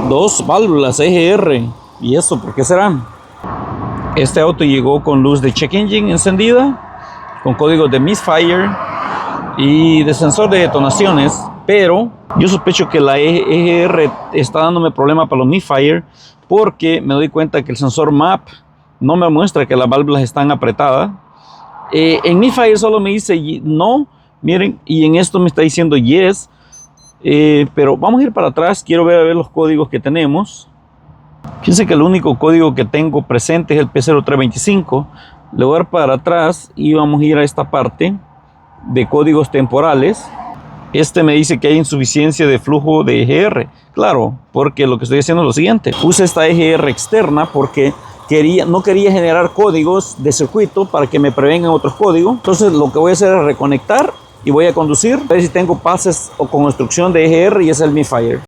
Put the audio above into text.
Dos válvulas EGR. ¿Y eso por qué será? Este auto llegó con luz de check engine encendida, con códigos de misfire y de sensor de detonaciones, pero yo sospecho que la EGR está dándome problema para los misfire, porque me doy cuenta que el sensor MAP no me muestra que las válvulas están apretadas. En misfire solo me dice no, miren, y en esto me está diciendo yes. Pero vamos a ir para atrás. Quiero ver los códigos que tenemos. Fíjense que el único código que tengo presente es el P0325. Le voy a dar para atrás y vamos a ir a esta parte de códigos temporales. Este me dice que hay insuficiencia de flujo de EGR. Claro, porque lo que estoy haciendo es lo siguiente. Puse esta EGR externa porque no quería generar códigos de circuito para que me prevengan otros códigos. Entonces lo que voy a hacer es reconectar y voy a conducir, a ver si tengo pases o con instrucción de EGR, y es el misfire.